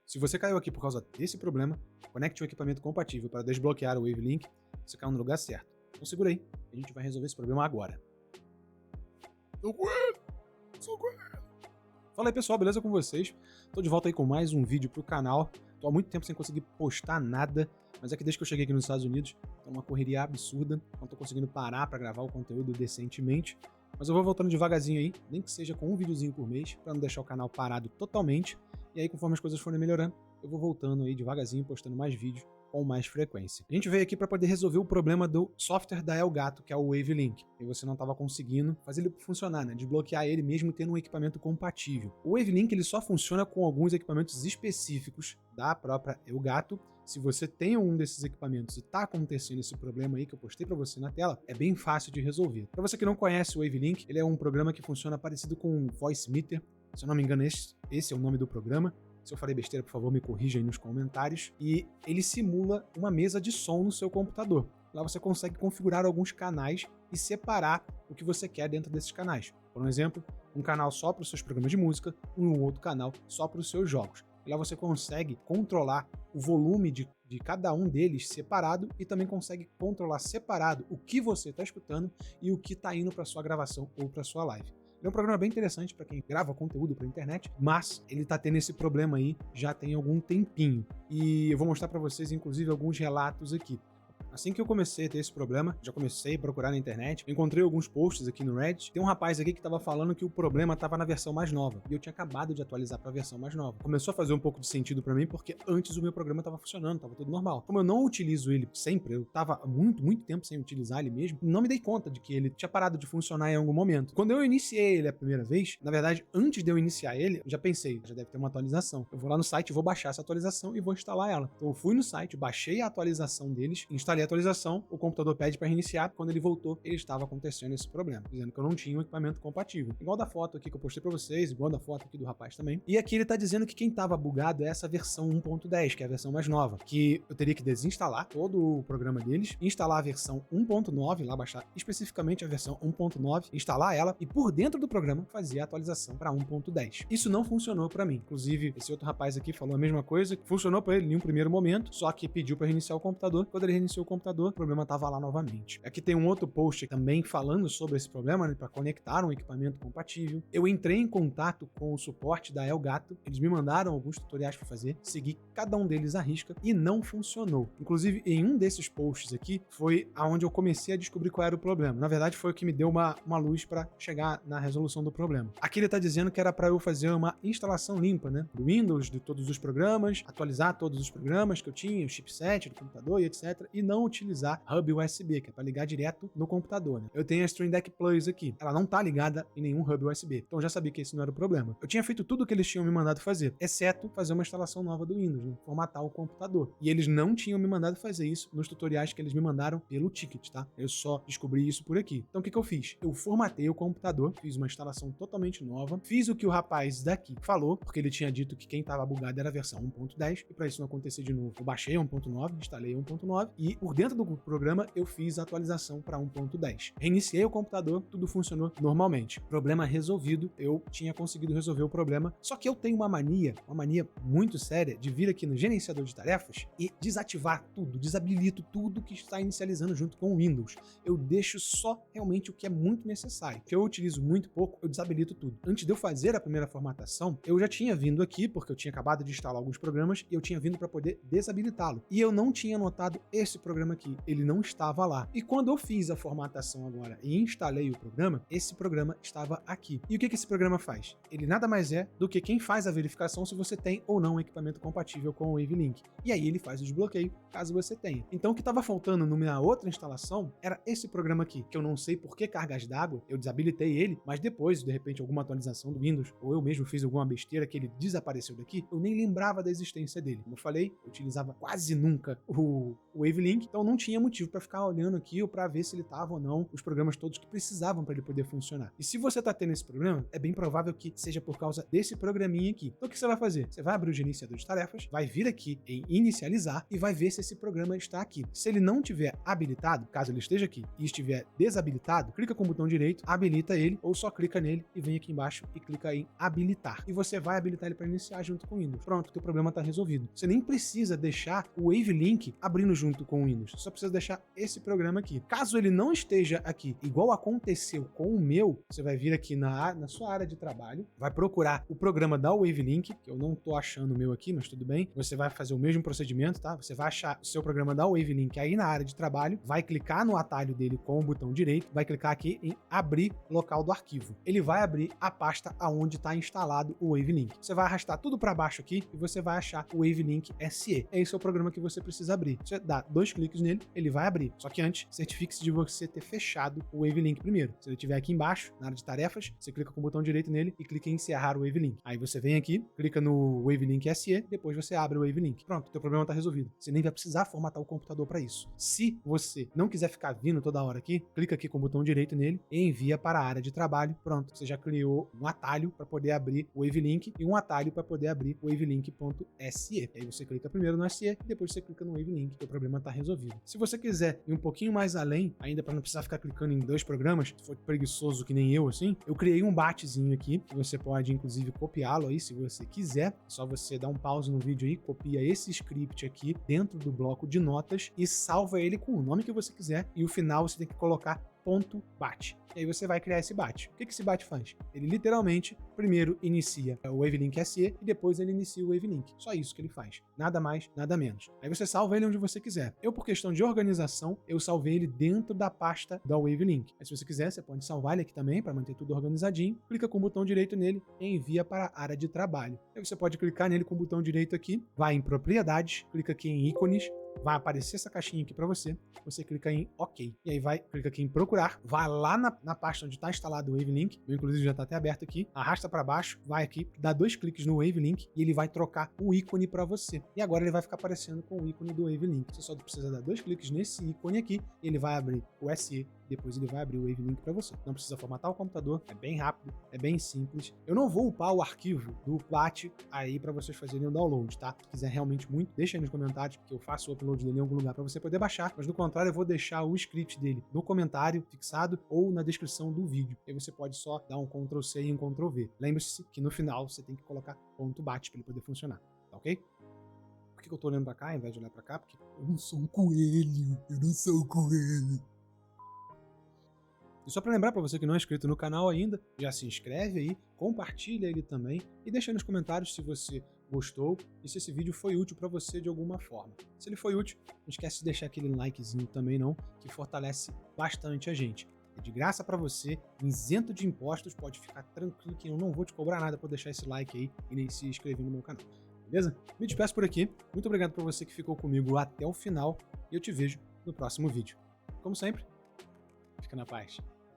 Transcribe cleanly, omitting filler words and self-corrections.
Se você caiu aqui por causa desse problema, conecte um equipamento compatível para desbloquear o Wavelink, você caiu no lugar certo. Então segura aí, a gente vai resolver esse problema agora. Fala aí pessoal, beleza com vocês? Tô de volta aí com mais um vídeo pro canal. Tô há muito tempo sem conseguir postar nada, mas é que desde que eu cheguei aqui nos Estados Unidos, tá uma correria absurda, não tô conseguindo parar pra gravar o conteúdo decentemente. Mas eu vou voltando devagarzinho aí, nem que seja com um videozinho por mês, pra não deixar o canal parado totalmente. E aí, conforme as coisas forem melhorando, eu vou voltando aí devagarzinho, postando mais vídeos com mais frequência. A gente veio aqui para poder resolver o problema do software da Elgato, que é o Wavelink. E você não estava conseguindo fazer ele funcionar, né? Desbloquear ele mesmo tendo um equipamento compatível. O Wavelink ele só funciona com alguns equipamentos específicos da própria Elgato. Se você tem um desses equipamentos e está acontecendo esse problema aí que eu postei para você na tela, é bem fácil de resolver. Para você que não conhece o Wavelink, ele é um programa que funciona parecido com o Voicemeeter. Se eu não me engano, esse é o nome do programa. Se eu falei besteira, por favor, me corrija aí nos comentários. E ele simula uma mesa de som no seu computador. Lá você consegue configurar alguns canais e separar o que você quer dentro desses canais. Por exemplo, um canal só para os seus programas de música, um outro canal só para os seus jogos. E lá você consegue controlar o volume de cada um deles separado e também consegue controlar separado o que você está escutando e o que está indo para sua gravação ou para sua live. Ele é um programa bem interessante para quem grava conteúdo para internet, mas ele tá tendo esse problema aí já tem algum tempinho. E eu vou mostrar para vocês, inclusive, alguns relatos aqui. Assim que eu comecei a ter esse problema, já comecei a procurar na internet, encontrei alguns posts aqui no Reddit. Tem um rapaz aqui que estava falando que o problema estava na versão mais nova, e eu tinha acabado de atualizar para a versão mais nova. Começou a fazer um pouco de sentido para mim, porque antes o meu programa estava funcionando, estava tudo normal. Como eu não utilizo ele sempre, eu estava muito tempo sem utilizar ele mesmo, não me dei conta de que ele tinha parado de funcionar em algum momento. Quando eu iniciei ele a primeira vez, na verdade, antes de eu iniciar ele, eu já pensei, já deve ter uma atualização. Eu vou lá no site, vou baixar essa atualização e vou instalar ela. Então eu fui no site, baixei a atualização deles, instalei a atualização, o computador pede para reiniciar. Quando ele voltou, ele estava acontecendo esse problema, dizendo que eu não tinha um equipamento compatível. Igual da foto aqui que eu postei para vocês, igual da foto aqui do rapaz também. E aqui ele tá dizendo que quem estava bugado é essa versão 1.10, que é a versão mais nova, que eu teria que desinstalar todo o programa deles, instalar a versão 1.9, lá baixar especificamente a versão 1.9, instalar ela e por dentro do programa fazer a atualização para 1.10. Isso não funcionou para mim. Inclusive, esse outro rapaz aqui falou a mesma coisa, que funcionou para ele em um primeiro momento, só que pediu para reiniciar o computador. Quando ele reiniciou o computador, o problema estava lá novamente. Aqui tem um outro post também falando sobre esse problema, né, para conectar um equipamento compatível. Eu entrei em contato com o suporte da Elgato, eles me mandaram alguns tutoriais para fazer, segui cada um deles à risca e não funcionou. Inclusive, em um desses posts aqui, foi aonde eu comecei a descobrir qual era o problema. Na verdade, foi o que me deu uma luz para chegar na resolução do problema. Aqui ele está dizendo que era para eu fazer uma instalação limpa, né, do Windows, de todos os programas, atualizar todos os programas que eu tinha, o chipset do computador e etc, e não utilizar hub USB, que é para ligar direto no computador, né? Eu tenho a Stream Deck Plus aqui, ela não tá ligada em nenhum hub USB, então eu já sabia que esse não era o problema. Eu tinha feito tudo o que eles tinham me mandado fazer, exceto fazer uma instalação nova do Windows, né? Formatar o computador. E eles não tinham me mandado fazer isso nos tutoriais que eles me mandaram pelo ticket, tá? Eu só descobri isso por aqui. Então o que eu fiz? Eu formatei o computador, fiz uma instalação totalmente nova, fiz o que o rapaz daqui falou, porque ele tinha dito que quem tava bugado era a versão 1.10, e para isso não acontecer de novo, eu baixei a 1.9, instalei a 1.9, e por dentro do programa eu fiz a atualização para 1.10. Reiniciei o computador, tudo funcionou normalmente. Problema resolvido, eu tinha conseguido resolver o problema, só que eu tenho uma mania muito séria de vir aqui no gerenciador de tarefas e desativar tudo, desabilito tudo que está inicializando junto com o Windows. Eu deixo só realmente o que é muito necessário. Que eu utilizo muito pouco, eu desabilito tudo. Antes de eu fazer a primeira formatação, eu já tinha vindo aqui, porque eu tinha acabado de instalar alguns programas, e eu tinha vindo para poder desabilitá-lo. E eu não tinha notado esse programa aqui, ele não estava lá. E quando eu fiz a formatação agora e instalei o programa, esse programa estava aqui. E o que esse programa faz? Ele nada mais é do que quem faz a verificação se você tem ou não um equipamento compatível com o Wavelink. E aí ele faz o desbloqueio, caso você tenha. Então o que estava faltando numa outra instalação era esse programa aqui, que eu não sei por que cargas d'água, eu desabilitei ele, mas depois, de repente, alguma atualização do Windows, ou eu mesmo fiz alguma besteira que ele desapareceu daqui, eu nem lembrava da existência dele. Como eu falei, eu utilizava quase nunca o Wavelink, então não tinha motivo para ficar olhando aqui ou para ver se ele tava ou não os programas todos que precisavam para ele poder funcionar. E se você tá tendo esse problema, é bem provável que seja por causa desse programinha aqui. Então o que você vai fazer? Você vai abrir o gerenciador de tarefas, vai vir aqui em inicializar e vai ver se esse programa está aqui. Se ele não tiver habilitado, caso ele esteja aqui e estiver desabilitado, clica com o botão direito, habilita ele ou só clica nele e vem aqui embaixo e clica em habilitar. E você vai habilitar ele para iniciar junto com o Windows. Pronto, o teu problema está resolvido. Você nem precisa deixar o WaveLink abrindo junto com o Windows. Você só precisa deixar esse programa aqui. Caso ele não esteja aqui, igual aconteceu com o meu, você vai vir aqui na sua área de trabalho, vai procurar o programa da WaveLink, que eu não tô achando o meu aqui, mas tudo bem. Você vai fazer o mesmo procedimento, tá? Você vai achar o seu programa da WaveLink aí na área de trabalho, vai clicar no atalho dele com o botão direito, vai clicar aqui em abrir local do arquivo. Ele vai abrir a pasta aonde está instalado o WaveLink. Você vai arrastar tudo para baixo aqui e você vai achar o WaveLink SE. Esse é o programa que você precisa abrir. Você dá 2 cliques nele, ele vai abrir. Só que antes, certifique-se de você ter fechado o WaveLink primeiro. Se ele estiver aqui embaixo, na área de tarefas, você clica com o botão direito nele e clica em encerrar o WaveLink. Aí você vem aqui, clica no WaveLink SE, depois você abre o WaveLink. Pronto, teu problema está resolvido. Você nem vai precisar formatar o computador para isso. Se você não quiser ficar vindo toda hora aqui, clica aqui com o botão direito nele e envia para a área de trabalho. Pronto, você já criou um atalho para poder abrir o WaveLink e um atalho para poder abrir o wavelink.se. Aí você clica primeiro no SE e depois você clica no WaveLink, o problema está resolvido. Se você quiser ir um pouquinho mais além, ainda para não precisar ficar clicando em 2 programas, se for preguiçoso que nem eu assim, eu criei um batzinho aqui, que você pode inclusive copiá-lo aí se você quiser. É só você dar um pause no vídeo aí, copia esse script aqui dentro do bloco de notas e salva ele com o nome que você quiser e o final você tem que colocar .bat. E aí você vai criar esse bat. O que esse bat faz? Ele literalmente primeiro inicia o WaveLink SE e depois ele inicia o WaveLink. Só isso que ele faz. Nada mais, nada menos. Aí você salva ele onde você quiser. Eu, por questão de organização, eu salvei ele dentro da pasta da WaveLink. Mas se você quiser, você pode salvar ele aqui também para manter tudo organizadinho. Clica com o botão direito nele e envia para a área de trabalho. Aí você pode clicar nele com o botão direito aqui, vai em propriedades, clica aqui em ícones, vai aparecer essa caixinha aqui para você, você clica em OK. E aí clica aqui em procurar, vai lá na pasta onde está instalado o WaveLink, eu inclusive já está até aberto aqui, arrasta para baixo, vai aqui, dá 2 cliques no WaveLink e ele vai trocar o ícone para você. E agora ele vai ficar aparecendo com o ícone do WaveLink. Você só precisa dar 2 cliques nesse ícone aqui e ele vai abrir o SE. Depois ele vai abrir o WaveLink para você. Não precisa formatar o computador, é bem rápido, é bem simples. Eu não vou upar o arquivo do BAT aí para vocês fazerem o download, tá? Se quiser realmente muito, deixa aí nos comentários que eu faço o upload dele em algum lugar para você poder baixar, mas no contrário eu vou deixar o script dele no comentário fixado ou na descrição do vídeo. Aí você pode só dar um Ctrl+C e um Ctrl+V. Lembre-se que no final você tem que colocar .bat para ele poder funcionar, tá ok? Por que eu tô olhando para cá ao invés de olhar para cá? Porque eu não sou um coelho, eu não sou um coelho. E só para lembrar para você que não é inscrito no canal ainda, já se inscreve aí, compartilha ele também e deixa aí nos comentários se você gostou e se esse vídeo foi útil para você de alguma forma. Se ele foi útil, não esquece de deixar aquele likezinho também não, que fortalece bastante a gente. É de graça para você, isento de impostos, pode ficar tranquilo que eu não vou te cobrar nada por deixar esse like aí e nem se inscrever no meu canal. Beleza? Me despeço por aqui, muito obrigado por você que ficou comigo até o final e eu te vejo no próximo vídeo. Como sempre, fica na paz.